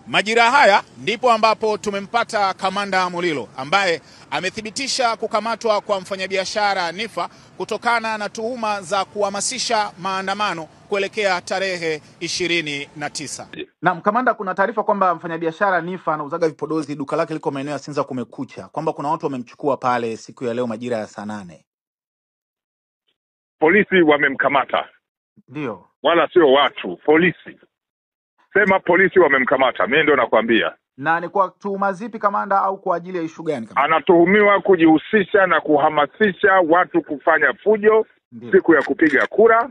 Majira haya ndipo ambapo tumempata Kamanda Mulilo ambaye amethibitisha kukamatwa kwa mfanyabiashara Niffer kutokana na tuhuma za kuhamasisha maandamano kuelekea tarehe 29. Naam, Kamanda, kuna taarifa kwamba mfanyabiashara Niffer anauzaga vipodozi, duka lake liko maeneo ya Sinza Kumekucha, kwamba kuna watu wamemchukua pale siku ya leo majira ya saa 8. Polisi wamemkamata. Ndio. Wala sio watu, polisi. Sema polisi wamemkamata, mimi ndio nakwambia. Na ni kwa tuhuma zipi Kamanda, au kwa ajili ya issue gani Kamanda? Anatuhumiwa kujihusisha na kuhamasisha watu kufanya fujo. Ndiyo. Siku ya kupiga kura,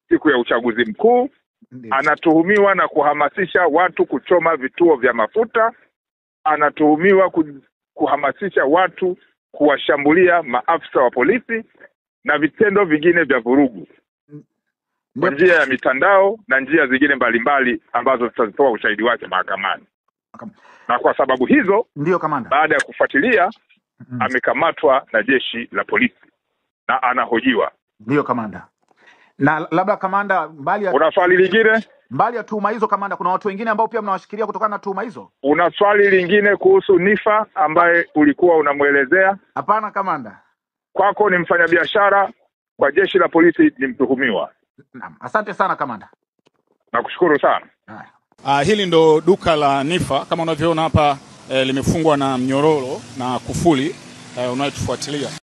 siku ya uchaguzi mkuu. Ndiyo. Anatuhumiwa na kuhamasisha watu kuchoma vituo vya mafuta. Anatuhumiwa kuhamasisha watu kuwashambulia maafisa wa polisi na vitendo vingine vya vurugu kwa njia ya mitandao na njia zingine mbalimbali ambazo tutazitoa ushahidi wake mahakamani. Na kwa sababu hizo, ndio Kamanda, baada ya kufuatilia amekamatwa na jeshi la polisi na anahojiwa. Ndio Kamanda. Na labda Kamanda, una swali lingine? Mbali ya tuhuma hizo Kamanda, kuna watu wengine ambao pia mnawashikilia kutokana na tuhuma hizo? Una swali lingine kuhusu Niffer ambaye ulikuwa unamuelezea? Hapana Kamanda. Kwako ni mfanyabiashara, kwa jeshi la polisi ni mtuhumiwa. Naam, asante sana Kamanda. Nakushukuru sana. Hili ndo duka la Niffer kama unavyoona hapa, limefungwa na mnyororo na kufuli unayotufuatilia.